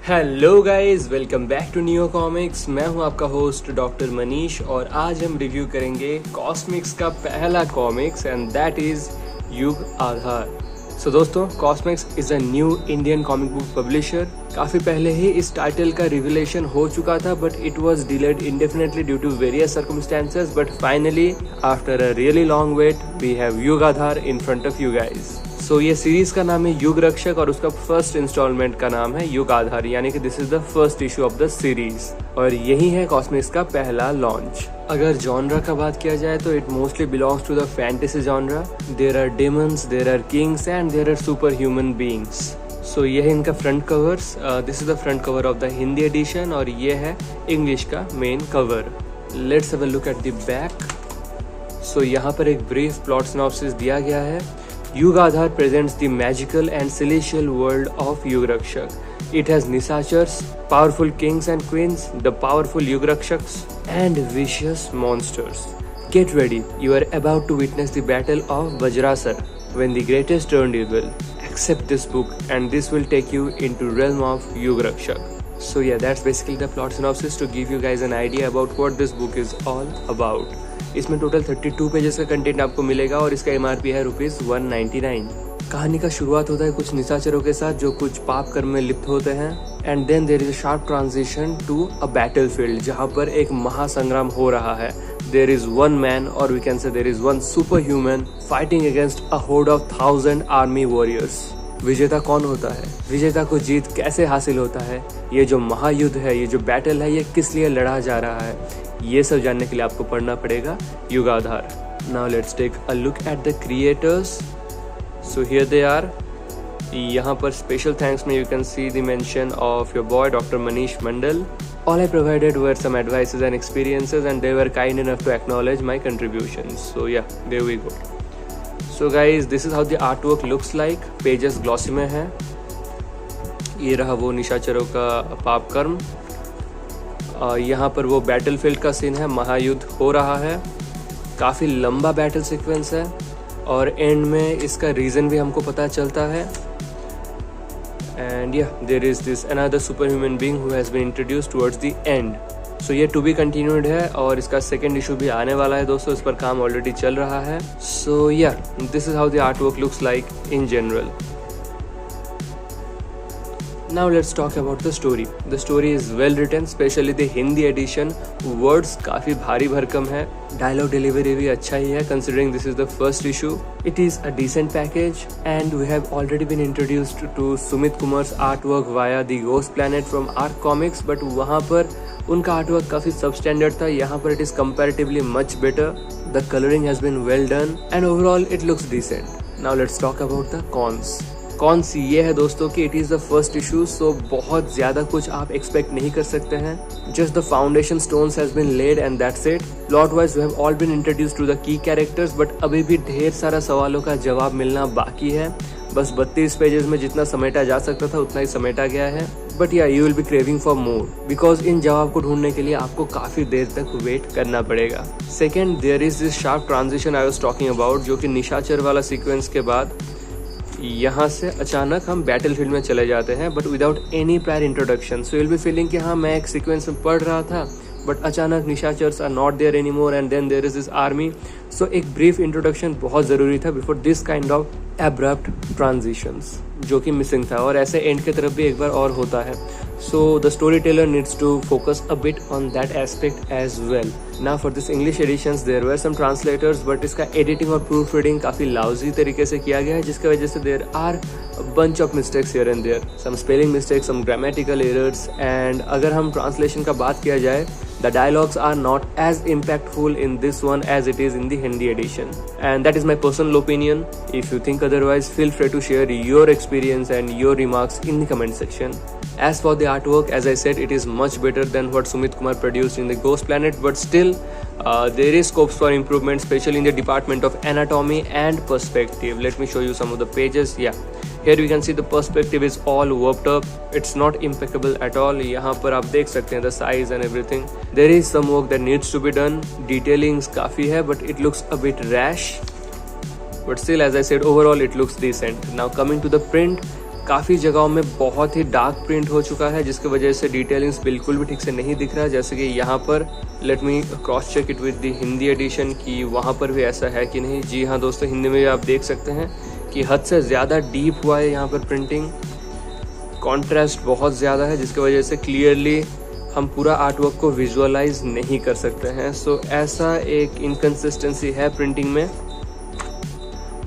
Hello guys, welcome back to new comics. मैं हूं आपका होस्ट डॉक्टर मनीष और आज हम रिव्यू करेंगे कॉस्मिक्स का पहला कॉमिक्स एंड दैट इज युग आधार। सो दोस्तों, कॉस्मिक्स is a new Indian comic book publisher. काफी पहले ही इस टाइटल का रिविलेशन हो चुका था but it was delayed indefinitely due to various circumstances, but finally after a really long wait we have Yugadhar in front of you guys. So ये series का नाम है युग रक्षक और उसका फर्स्ट इंस्टॉलमेंट का नाम है युग आधार, यानी कि this is the first issue of the series और यही है कॉस्मिक्स का पहला लॉन्च। अगर जॉनरा का बात किया जाए तो it mostly belongs to the fantasy genre. There are demons, there are kings and there are super human beings. So ये है इनका front covers. This is the front cover of the Hindi edition और ये है इंग्लिश का main cover. Let's have a look at the back. So यहाँ पर एक ब्रीफ प्लॉट सिनॉप्सिस दिया गया है। Yug Aadhar presents the magical and celestial world of Yug Rakshak. It has Nisachars, powerful kings and queens, the powerful Yug Rakshaks, and vicious monsters. Get ready, you are about to witness the battle of Vajrasar, when the greatest turned evil. Accept this book and this will take you into realm of Yug Rakshak. So yeah, that's basically the plot synopsis to give you guys an idea about what this book is all about. इसमें total 32 pages का content आपको मिलेगा और इसका MRP है ₹199। कहानी का शुरुआत होता है कुछ निशाचरों के साथ जो कुछ पाप कर्म में लिप्त होते हैं and then there is a sharp transition to a battlefield जहां पर एक महासंग्राम हो रहा है। देयर इज वन मैन और we can say there is one super human fighting against a horde of 1000 army warriors. विजेता कौन होता है, विजेता को जीत कैसे हासिल होता है, ये जो महायुद्ध है, ये जो बैटल है, ये किस लिए लड़ा जा रहा है, ये सब जानने के लिए आपको पढ़ना पड़ेगा Yugadhar. Now let's take a look at the creators. So here they are. यहाँ पर स्पेशल थैंक्स में you can see the mention of your boy doctor Manish Mandal. All I provided were some advices and experiences and they were kind enough to acknowledge my contributions. So yeah, there we go. So guys, this is how the artwork looks like. Pages glossy में है। ये रहा वो निशाचरों का पाप कर्म। यहाँ पर वो बैटलफील्ड का सीन है, महायुद्ध हो रहा है। काफ़ी लंबा बैटल सीक्वेंस है और एंड में इसका रीज़न भी हमको पता चलता है। And yeah there is this another super human being who has been introduced towards the end. So ये टू बी कंटिन्यूड है और इसका सेकेंड इशू भी आने वाला है दोस्तों, इस पर काम ऑलरेडी चल रहा है। सो या this is how the art work looks like in general. Now let's talk about the story. The story is well written, especially the Hindi edition. Words काफी भारी भरकम है, dialogue delivery भी अच्छा ही है considering this is the first issue. It is a decent package and we have already been introduced to Sumit Kumar's artwork via the Ghost Planet from Arc Comics, but वहाँ पर उनका artwork काफी substandard था। यहाँ पर it is comparatively much better. The coloring has been well done and overall it looks decent. Now let's talk about the cons. Cons ये है दोस्तों कि it is the first issue, so बहुत ज़्यादा कुछ आप एक्सपेक्ट नहीं कर सकते हैं। Just the foundation stones has been laid and that's it. Plot wise we have all been introduced to the key characters but अभी भी ढेर सारा सवालों का जवाब मिलना बाकी है। बस 32 पेजेस में जितना समेटा जा सकता था उतना ही समेटा गया है। बट या you will be craving for more because in जवाब को ढूंढने के लिए आपको काफ़ी देर तक वेट करना पड़ेगा। Second, there is this sharp transition I was talking about, जो कि निशाचर वाला सीक्वेंस के बाद यहाँ से अचानक हम बैटलफील्ड में चले जाते हैं but without any prior introduction. So you will be feeling कि हाँ मैं एक सीक्वेंस में पढ़ रहा था बट अचानक निशाचर्स are not there any more and then there is this army. So एक ब्रीफ इंट्रोडक्शन बहुत ज़रूरी था before this kind of abrupt transitions, जो कि मिसिंग था और ऐसे एंड की तरफ भी एक बार और होता है। So the storyteller needs to focus a bit on that aspect as well. Now for this English editions there were some translators but इसका editing और proofreading काफ़ी lousy तरीके से किया गया है जिसकी वजह से there are a bunch of mistakes here and there, some spelling mistakes, some grammatical errors and अगर हम translation का बात किया जाए the dialogues are not as impactful in this one as it is in the Hindi edition and that is my personal opinion. If you think otherwise feel free to share your experience and your remarks in the comment section. As for the artwork, as I said, it is much better than what Sumit Kumar produced in the Ghost Planet, but still there is scopes for improvement, especially in the department of anatomy and perspective. Let me show you some of the pages. Yeah, here we can see the perspective is all warped up. It's not impeccable at all. यहाँ पर आप देख सकते हैं the size and everything. There is some work that needs to be done. Detailings काफ़ी है, but it looks a bit rash. But still, as I said, overall it looks decent. Now coming to the print. काफ़ी जगहों में बहुत ही dark print हो चुका है, जिसकी वजह से डिटेलिंग्स बिल्कुल भी ठीक से नहीं दिख रहा है। जैसे कि यहाँ पर let me cross check it with the Hindi edition कि वहाँ पर भी ऐसा है कि नहीं। जी हाँ दोस्तों, हिंदी में भी आप देख सकते हैं कि हद से ज़्यादा डीप हुआ है यहाँ पर प्रिंटिंग, कॉन्ट्रास्ट बहुत ज़्यादा है, जिसकी वजह से क्लियरली हम पूरा आर्टवर्क को विजुअलाइज नहीं कर सकते हैं। सो ऐसा एक इनकन्सिस्टेंसी है प्रिंटिंग में,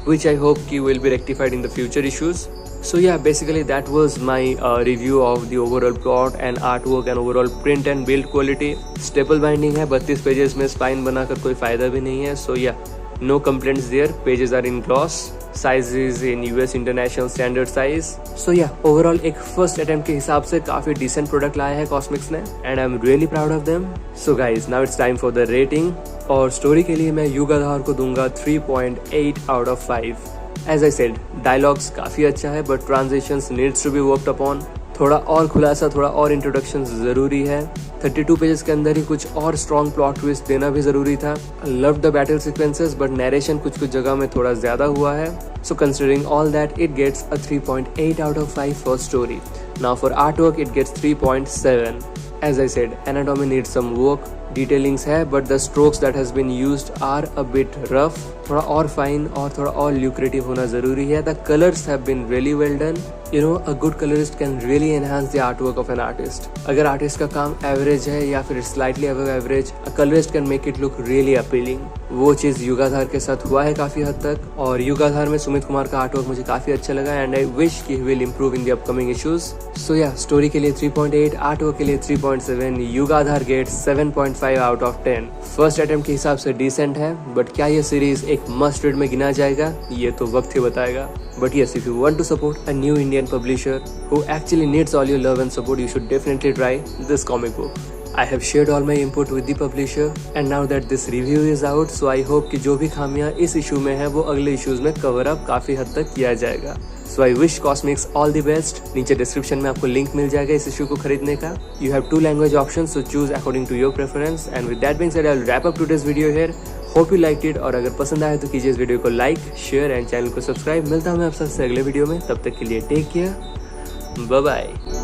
which I hope will be rectified in the future issues. So yeah, basically that was my review of the overall plot and artwork and overall print and build quality. Staple binding है, 32 pages में spine बनाकर कोई फ़ायदा भी नहीं है। So yeah, no complaints there. Pages are in gloss. Size is in US International Standard Size. So yeah, overall एक first attempt के हिसाब से काफ़ी decent product लाया है कॉस्मिक्स ने and I'm really proud of them. So guys, now it's time for the rating. और story के लिए मैं युग आधार को दूंगा 3.8 out of 5. As I said, dialogues काफ़ी अच्छा है but transitions needs to be worked upon. थोड़ा और खुलासा, थोड़ा और इंट्रोडक्शन ज़रूरी है। 32 पेजेस के अंदर ही कुछ और स्ट्रॉन्ग प्लॉट ट्विस्ट देना भी ज़रूरी था। Love the battle sequences but narration कुछ जगह में थोड़ा ज़्यादा हुआ है। So considering all that it gets a 3.8 out of 5 for story. Now for artwork it gets 3.7. As I said, anatomy needs some work. Detailings है but the strokes that has been used are a bit rough. थोड़ा और fine और थोड़ा और lucrative होना जरूरी है। The colours have been really well done. You know, a good colourist can really enhance the artwork of an artist. अगर artist का काम एवरेज है या फिर slightly above average, a colourist can make it look really appealing. वो चीज़ युगाधार के साथ हुआ है काफ़ी हद तक, और युगाधार में सुमित कुमार का आर्टवर्क मुझे काफ़ी अच्छा लगा एंड आई विश कि he will improve in the upcoming issues. So yeah, story के लिए 3.8, आर्टवर्क के लिए 3.7, Yugadhar gets 7.5 out of 10। First attempt के हिसाब से डिसेंट है बट क्या ये सीरीज एक मस्ट रीड में गिना जाएगा ये तो वक्त ही बताएगा। But yes, if you want to support a new Indian publisher who actually needs all your love and support, you should definitely try this comic book. I have shared all my input with the publisher and now that this review is out, so I hope कि जो भी खामियां इस issue में है वो अगले issues में कवर अप काफ़ी हद तक किया जाएगा। So I wish Cosmics all the best. नीचे डिस्क्रिप्शन में आपको लिंक मिल जाएगा इस इशू को खरीदने का। You have 2 language options, so choose according to your preference. And with that being said, I'll wrap up today's video here. Hope you liked it, और अगर पसंद आया तो कीजिए इस वीडियो को लाइक, शेयर एंड चैनल को सब्सक्राइब। मिलता हूँ मैं आप सबसे अगले वीडियो में, तब तक के लिए टेक केयर, बाय बाय।